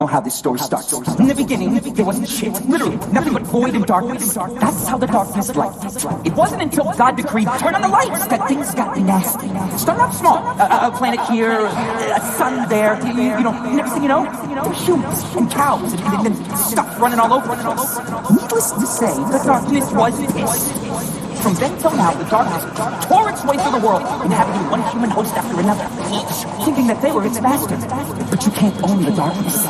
how this story starts. In the beginning, there wasn't shit. Literally, nothing but void and darkness. That's how the darkness liked it. It wasn't until God decreed, turn on the lights, that things got nasty. Start off small. A planet here, a sun there, next thing you know, there were humans and cows and then stuff running all over the place. Needless to say, the darkness was pissed. From then till now, the darkness tore its way through the world, inhabiting one human host after another, each thinking that they were its master. But you can't own the darkness.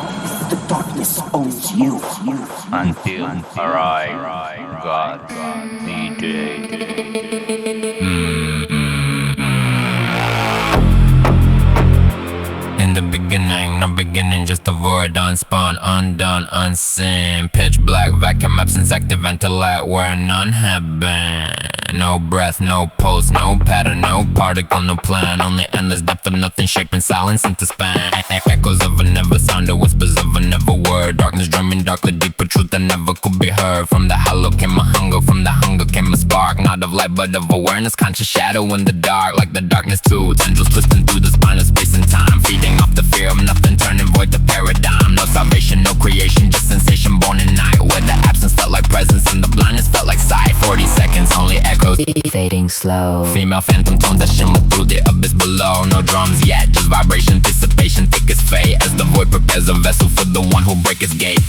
The darkness owns you. Until I got DJ. In the beginning, no beginning, just a void, unspawn, undone, unseen. Pitch black, vacuum absence, active intellect where none have been. No breath, no pulse, no pattern, no particle, no plan. Only endless depth of nothing, shaping silence into span. Echoes of a never sound, whispers of a never word. Darkness drumming darkly, deeper truth that never could be heard. From the hollow came a hunger, from the hunger came a spark. Not of light but of awareness, conscious shadow in the dark. Like the darkness too, tendrils twisting through the spine of space and time. Feeding off the fear of nothing, turning void to paradigm. No salvation, no creation, just sensation born in night. Where the absence felt like presence and the blindness felt like sight. 40 seconds, only echoes fading slow. Female phantom tones that shimmer through the abyss below. No drums yet, just vibration, anticipation, thick as fate. As the void prepares a vessel for the one who'll break its gate.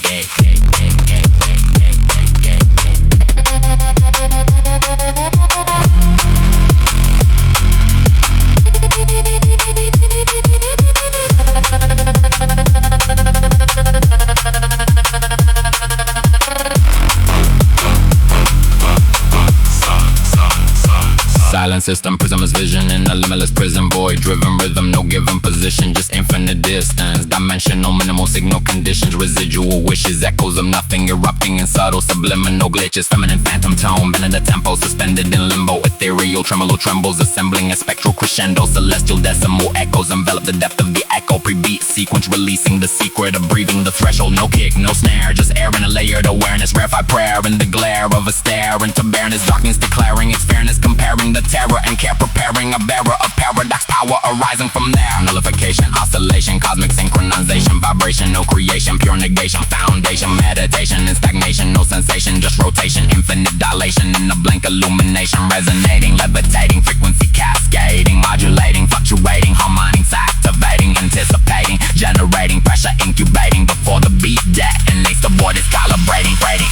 Silent system, prismless vision in a limitless prison void. Driven rhythm, no given position, just infinite distance. Dimensional, minimal signal conditions, residual wishes, echoes of nothing erupting in subtle subliminal glitches. Feminine phantom tone, bending the tempo, suspended in limbo. Ethereal tremolo trembles, assembling a spectral crescendo. Celestial decimal echoes envelop the depth of the echo. Pre-beat sequence, releasing the secret of breathing the threshold. No kick, no snare, just air in a layered awareness. Rarefied prayer in the glare of a stare into bareness. Darkness declaring its fairness, comparing the terror and care, preparing a bearer of paradox, power arising from there. Nullification, oscillation, cosmic synchronization, vibration, no creation, pure negation, foundation, meditation and stagnation, no sensation, just rotation, infinite dilation in a blank illumination, resonating, levitating, frequency cascading, modulating, fluctuating, harmonics activating, anticipating, generating, pressure incubating before the beat detonates, the void is calibrating, rating.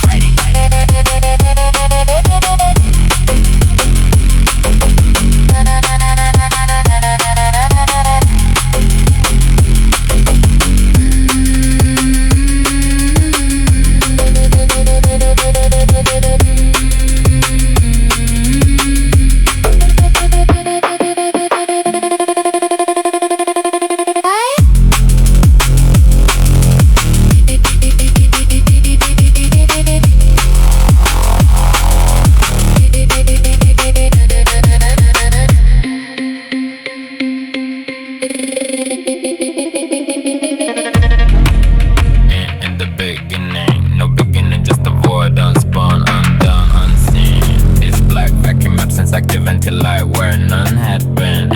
Active intellect where none had been.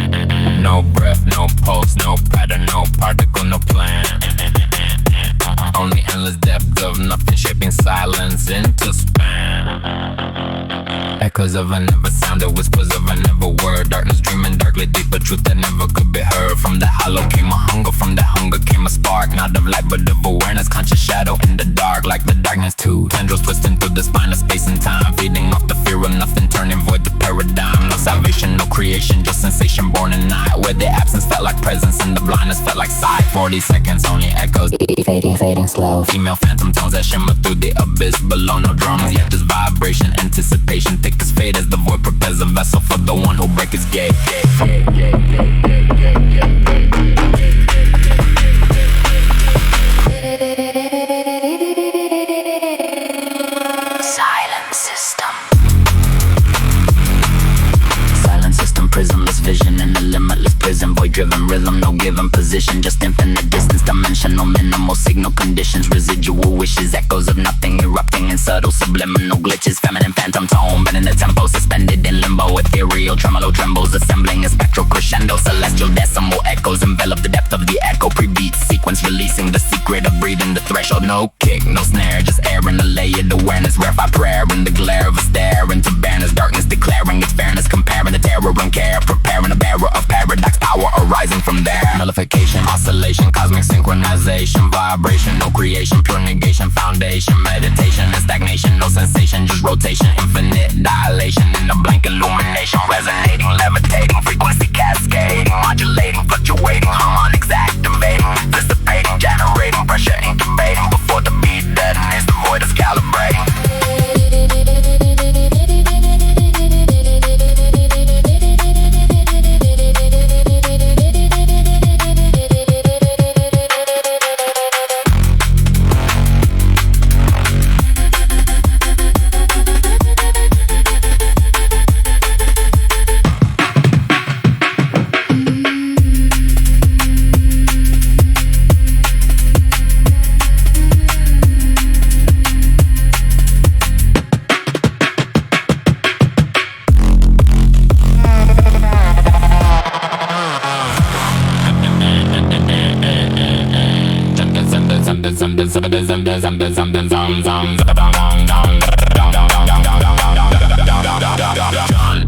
No breath, no pulse, no pattern, no particle, no plan. Only endless depth of nothing, shaping silence into span. Echoes of a never sound, whispers of a never word. Darkness dreaming darkly, deeper truth that never could be heard. From the hollow came a hunger, from the hunger came a spark. Not of light but of awareness, conscious shadow in the dark. Like the darkness too, tendrils twisting through the spine of space and time. Feeding off the fear of nothing, turning void to paradigm. No salvation, no creation, just sensation born in night. Where the absence felt like presence and the blindness felt like sight. 40 seconds, only echoes Fading slow. Female phantom tones that shimmer through the abyss below. No drums yet, just vibration, anticipation, thick as fate. As the void prepares a vessel for the one who'll break its gate. Prismless vision in a limitless prison, void driven rhythm, no given position, just infinite distance, dimensional minimum. minimal signal conditions, residual wishes, echoes of nothing erupting in subtle subliminal glitches, feminine phantom tone, bending the tempo, suspended in limbo, ethereal tremolo trembles, assembling a spectral crescendo, celestial decimal echoes envelop the depth of the echo, pre-beat sequence releasing the secret of breathing the threshold. No kick, no snare, just air in the layered awareness, rarefied prayer in the glare of a stare into bareness, darkness declaring its fairness, comparing the terror and care, preparing a bearer of paradox, power arising from there. Nullification, oscillation, cosmic synchronization, vibration, no creation, pure negation, foundation, meditation and stagnation, no sensation, just rotation, infinite dilation in a blank illumination, resonating, levitating, frequency cascading, modulating, fluctuating, harmonics activating, dissipating, generating, pressure incubating, before the beat detonates, the void is calibrating.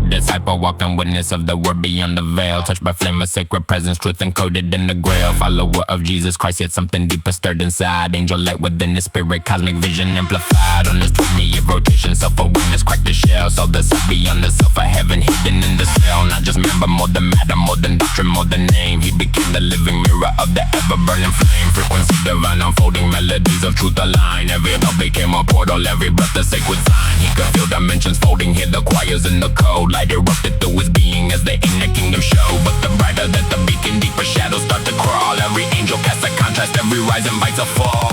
Disciple walking witness of the word beyond the veil, touched by flame of sacred presence, truth encoded in the grail, follower of Jesus Christ, yet something deeper stirred inside, angel light within the spirit, cosmic vision amplified on this 20-year rotation, self-awareness cracked the shell, saw the self beyond the self, a heaven hidden in the cell, not just member, more than matter, more than doctrine, more than name, he became the living mirror of the ever-burning flame, frequency divine, unfolding melodies of truth align, every thought became a portal, every breath a sacred sign, he could feel dimensions folding, hear the choirs in the code, light erupted through his being as the inner kingdom show, but the brighter that the beacon, deeper shadows start to crawl, every angel casts a contrast, every rise invites a fall.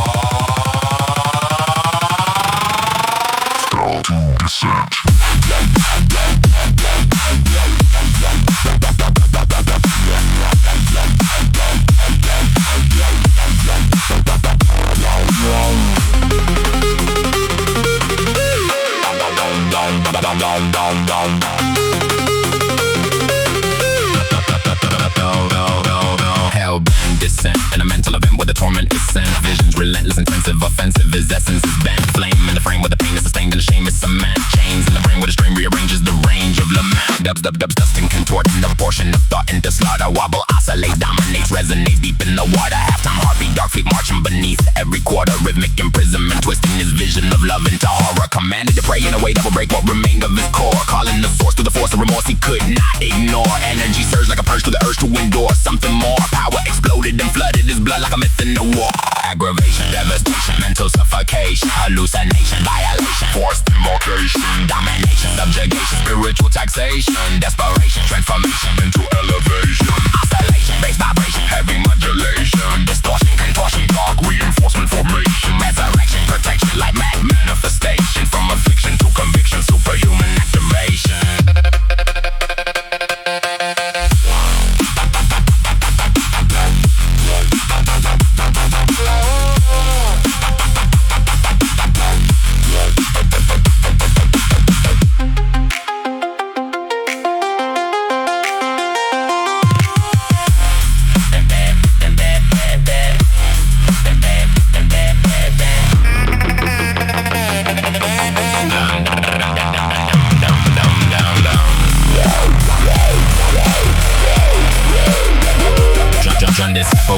Start to descent. Hellbound descent in a mental event where the torment is sent. Visions relentless, intensive, offensive. His essence is bent. Flame in the frame where the pain is sustained and the shame is cement. Chains in the brain where the stream rearranges the range of lament. Dubs, dusting, contorting the portion of thought into slaughter. Wobble, oscillate, dominates, resonates deep in the water. Halftime heartbeat, dark feet marching beneath every quarter. Rhythmic imprisonment, twisting his vision of love into horror. Commanded to pray in a way that will break what remained of his core. Calling the source through the force of remorse he could not ignore. Energy surged like a purge to the urge to endure something more. Power exploded and flooded his blood like a myth in the war. Aggravation, devastation, mental suffocation, hallucination, violation, forced invocation, domination, subjugation, spiritual taxation, desperation, transformation into elevation, oscillation, bass vibration, heavy modulation, distortion, contortion, dark reinforcement formation, resurrection, protection, light manifestation, from affliction to conviction, superhuman activation.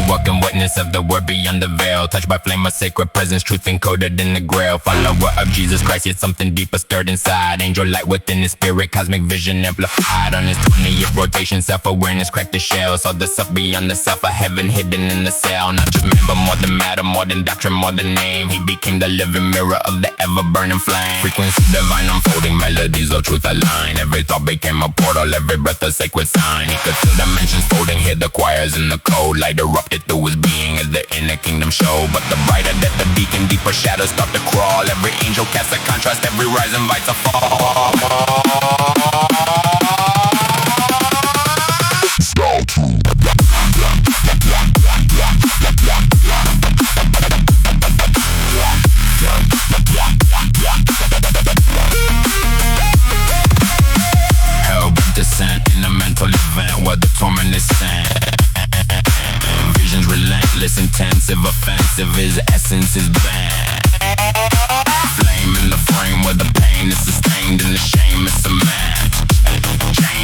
Walking witness of the word beyond the veil, touched by flame of sacred presence, truth encoded in the grail, follower of Jesus Christ, yet something deeper stirred inside, angel light within his spirit, cosmic vision amplified on his 20-year rotation, self-awareness cracked the shell, saw the self beyond the self, a heaven hidden in the cell, not just member, more than matter, more than doctrine, more than name, he became the living mirror of the ever-burning flame, frequency divine, unfolding melodies of truth align, every thought became a portal, every breath a sacred sign, he could feel dimensions folding, hear the choirs in the code, light erupted through his being as the inner kingdom show, but the brighter that the beacon, deeper shadows start to crawl, every angel casts a contrast, every rise invites a fall. Start to of his essence is banned. Flame in the frame where the pain is sustained and the shame is cement.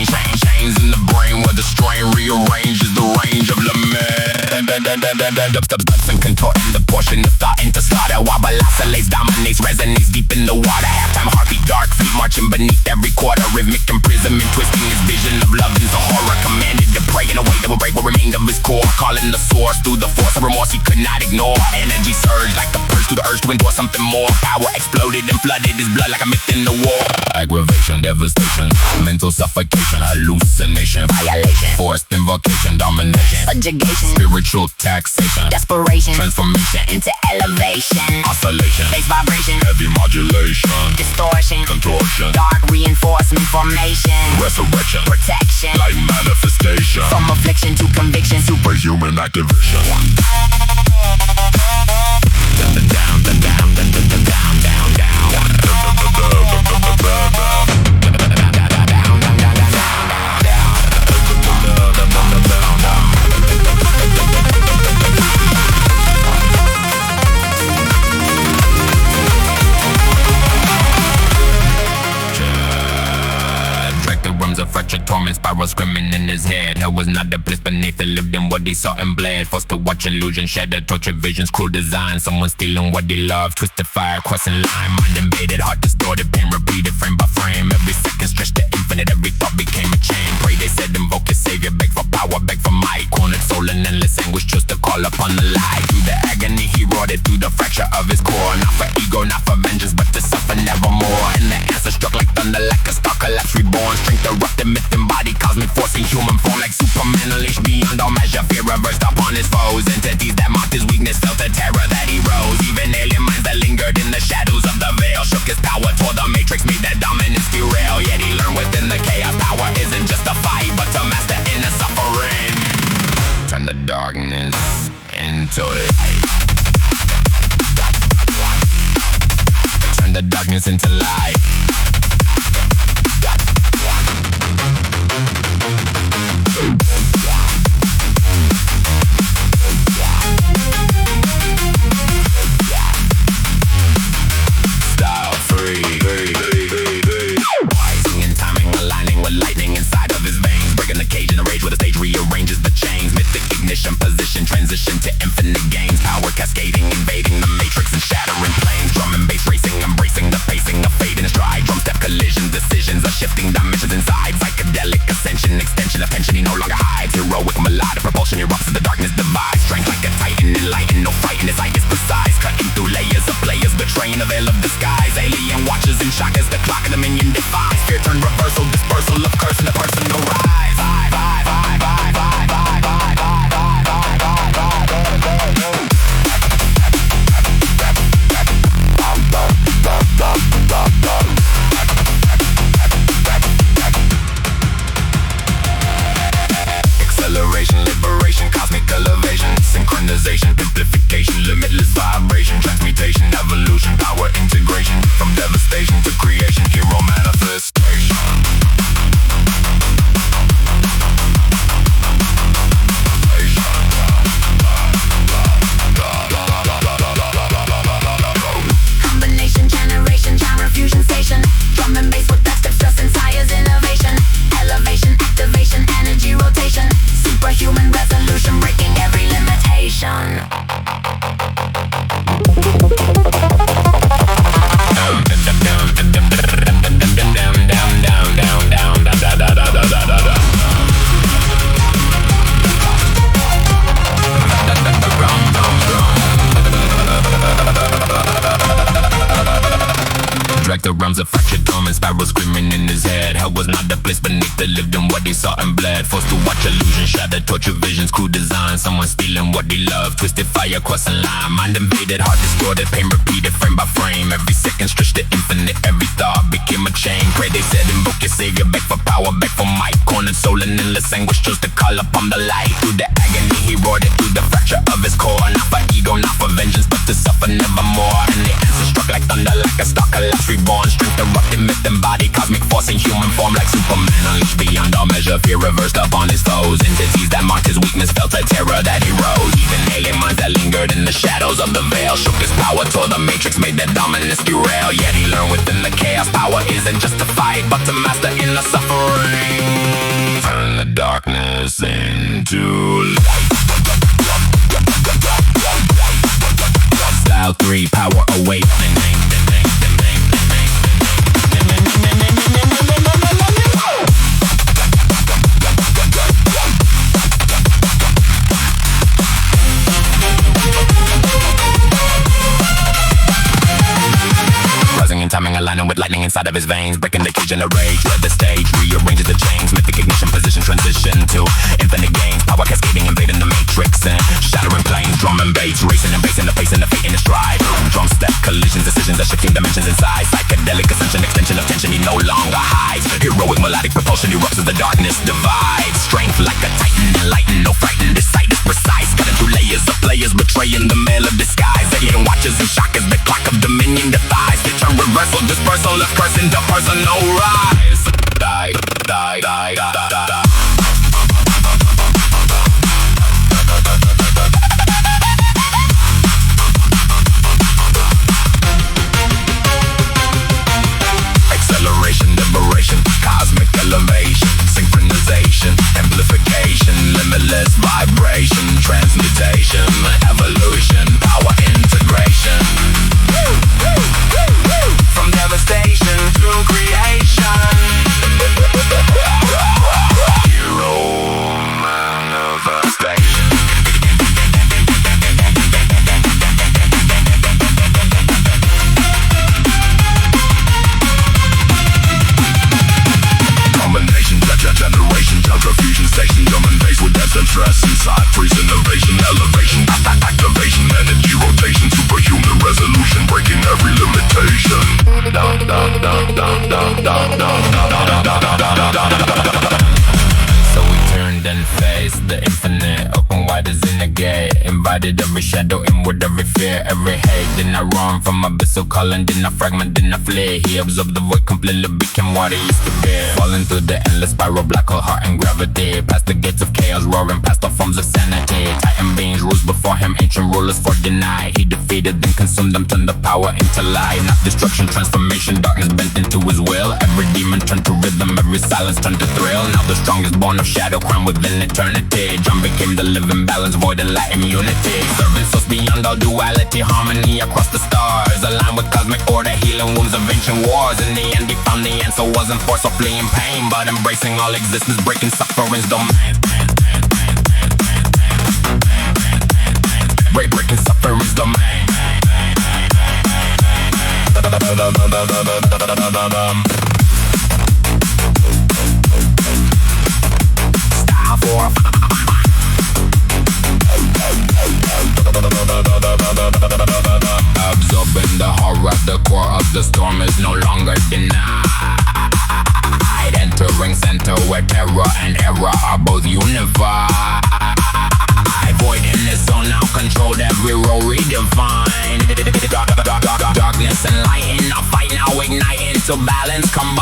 Chains in the brain where the strain rearranges the range of lament. Dubs and contorting the portion of thought into slaughter. Wobble oscillates, dominates, resonates deep in the water. Halftime heartbeat, dark feet marching beneath every quarter. Rhythmic imprisonment, twisting his vision of love is a horror. Commanded to pray in a way that will break what remained of his core. Calling the source through the force of remorse he could not ignore. Energy surged like the purge through the urge to endure something more. Power exploded and flooded his blood like a myth in the war. Aggravation, devastation, mental suffocation, hallucination, violation, forced invocation, domination, subjugation, spiritual taxation, desperation, transformation into elevation, oscillation, bass vibration, heavy modulation, distortion, contortion, dark reinforcement formation, resurrection, protection, light manifestation, from affliction to conviction, superhuman activation. Down, down, down, down, down, down, down, down. Of fractured torment, spiral screaming in his head. Hell was not the place beneath it, lived in what he saw and bled. Forced to watch illusion shattered, tortured visions, cruel design. Someone stealing what they love, twisted fire, crossing line. Mind invaded, heart distorted, pain repeated, frame by frame. Every second stretched to infinite, every thought became a chain. Pray, they said, invoke his savior, beg for power, beg for might. Cornered soul in endless anguish, chose to call upon the light. Through the agony, he roared it through the fracture of his core. Not for ego, not for vengeance, but to suffer nevermore. And the answer struck like thunder, like a star collapse, reborn. Strength erupted, myth embodied, cosmic force in human form. Like Superman unleashed beyond all measure, fear reversed upon his foes. Entities that mocked his weakness, felt the terror that he rose. Even alien minds that lingered in the shadows of the veil shook his power toward the matrix, made that dominance derail. Yet he learned within the chaos, power isn't just a fight, but to master inner suffering. Turn the darkness into light. Turn the darkness into light. Style free. Rising and timing, aligning with lightning inside of his veins. Breaking the cage in a rage where the stage rearranges the chains. Mythic ignition, position, transition to infinite gains. Power cascading, invading the matrix and shattering planes. Drum and bass racing, embracing the pacing of fate in a stride. Drum step collisions, decisions are shifting dimensions inside. Psychedelic ascension, extension of tension he no longer hides. Heroic melodic propulsion erupts as the darkness divides. Strength like a titan, enlightened, no fighting, his eye is precise. Cutting through layers of players, betraying a veil of disguise. Alien watches and shock as the clock of dominion defies. Fear turn reversal, dispersal of curse and the personal rise. Acceleration, liberation, cosmic elevation, synchronization, amplification, limitless vibration, transmutation, evolution, power integration, from devastation to creation, hero manifestation. combination, generation, genre fusion station, drum and bass with best of stress and sire's innovation, elevation, activation, energy rotation, superhuman resolution, breaking every limitation. Drag the realms of fractured dome and spiral screaming in his head. Hell was not the place beneath it, lived in what they saw and bled. Forced to watch illusion shatter, torture visions, cruel design. Someone stealing what they love, twisted fire, crossing line. Mind invaded, heart distorted, pain repeated, frame by frame. Every second stretched to infinite, every thought became a chain. Pray, they said, invoke your savior, beg for power, beg for might. Cornered soul in endless anguish, chose to call upon the light. Through the agony, he roared it through the fracture of his core. Not for ego, not for vengeance, but to suffer nevermore. And the answer struck like thunder, like a stalker. collapse, reborn, strength erupting, myth embodied, cosmic force in human form like Superman, unleashed beyond all measure, fear reversed upon his foes, entities that marked his weakness, felt a terror that erodes, even alien minds that lingered in the shadows of the veil, shook his power toward the matrix, made their dominance derail, yet he learned within the chaos, power isn't just to fight, but to master inner suffering, turn the darkness into light. Style 3, power awakening. Timing aligning with lightning inside of his veins, breaking the cage in a rage, red the stage, rearranges the chains, mythic ignition, position, transition to infinite gains, power cascading, invading the matrix, and shattering planes, drum and bass, racing and pacing the pace and the fate in the stride, drum step, collisions, decisions, are shifting dimensions inside, psychedelic ascension, extension of tension, he no longer hides, heroic melodic propulsion erupts as the darkness divides, strength like a titan, enlightened, no frightened, this sight is precise, cutting through layers of players, betraying the mail of disguise, alien watches and shock as the clock of dominion defies, return reversal, dispersal, left person to personal rise. Die, die, die, die, die, die. Acceleration, liberation, cosmic elevation, synchronization, amplification, limitless vibration, transmutation, evolution, power integration. From devastation to creation. Hero manifestation. Combination, generation, transfusion station, drum and bass with depth and stress inside, freeze innovation, elevation, activation, energy rotation, superhuman resolution, breaking every limitation. So we turned and faced the infinite, open wide as in a gate, invited every shadow inward, every fear, every hate. Then I run from abyssal calling, then I fragment, then I flee. He absorbed the void, completely became what he used to be, falling through the endless spiral, black hole, heart and gravity, past the gates of chaos, roaring past all forms of sanity. Titan beings rules before him, ancient rulers for deny. He defeated then consumed them, turned the power into light, not destruction, transformation, darkness bent into his will. Every demon turned to rhythm, every silence turned to thrill. Now the strongest born of shadow, crowned within eternity. Drum became the living balance, void and light immunity, serving souls beyond all duality, harmony across the stars, aligned with cosmic order, healing wounds of ancient wars. In the end he found the answer wasn't force or fleeing pain, but embracing all existence, breaking suffering's domain. Breaking suffering's domain. Style for absorbing the horror, the core of the storm is no longer denied. Entering center where terror and error are both unified. Void in the zone now controlled, every role redefined. Darkness and light in a fight now igniting to balance combine.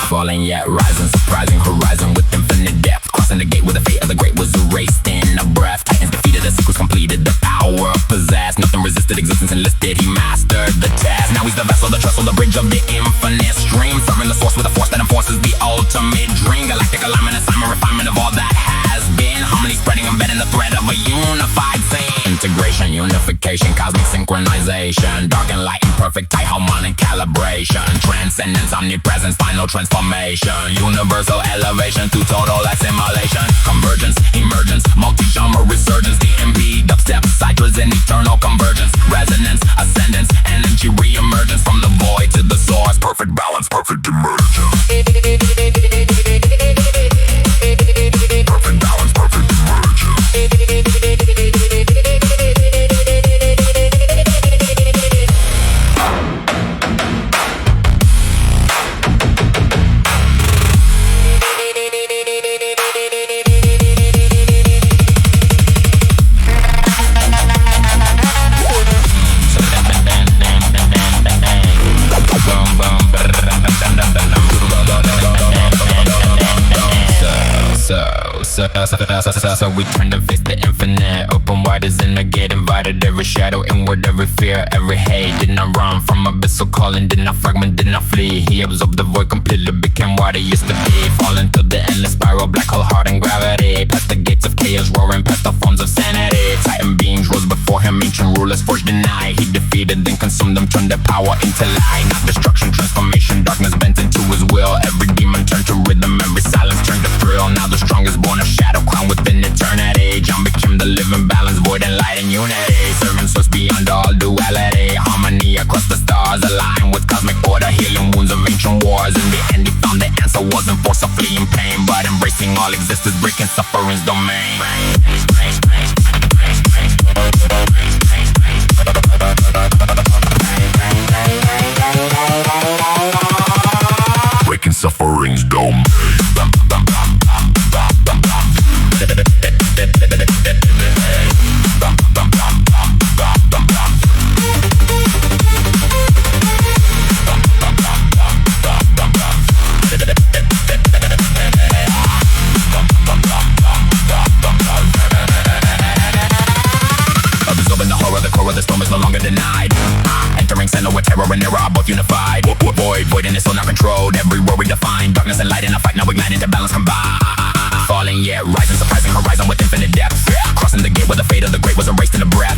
Falling yet rising, surprising horizon with infinite depth. Crossing the gate where the fate of the great was erased in a breath. Titans defeated, the sequence completed, the power possessed. Nothing resisted, existence enlisted, he mastered the task. Now he's the vessel, the trestle, the bridge of the infinite stream, serving the source with a force that enforces the ultimate dream. Galactic alignment, assignment, refinement of all that has been. Harmony spreading, embedding the thread of a unified scene. Integration, unification, cosmic synchronization, dark and light in perfect tight harmonic calibration. Transcendence, omnipresence, final transformation, universal elevation to total assimilation. Convergence, emergence, multi-genre resurgence, DMB, dubstep, cycles and eternal convergence. Resonance, ascendance, energy re-emergence from the void to the source. Perfect balance, perfect emergence. Perfect balance, perfect emergence. So we turn to face the infinite. Open wide as in the gate, invited every shadow inward, every fear, every hate. Did not run from abyssal calling, did not fragment, did not flee. He absorbed the void completely, became what he used to be. Fall into the endless spiral, black hole, heart and gravity. Past the gates of chaos, roaring past the forms of sanity. Titan beings rose before him, ancient rulers forged an eye. He defeated, then consumed them, turned their power into light. Not destruction, transformation, darkness bent into his will. Every demon turned to rhythm, every silence turned to thrill. Now the strongest born of shadow, crowned within eternity. John became the living balance, void and light and unity. Serving source beyond all duality. Harmony across the stars, aligned with cosmic order. Healing wounds of ancient wars. In the end he found the answer wasn't force of fleeing pain, but embracing all existence, breaking suffering's domain. Breaking suffering's domain. Absorbing the horror, the core of the storm is no longer denied. Entering center with terror and error are both unified. Void and it's still not controlled. Every word we define, darkness and light in a fight. Now we glide into balance combined. Falling yet rising, surprising horizon with infinite depth. Crossing the gate where the fate of the great was erased in a breath.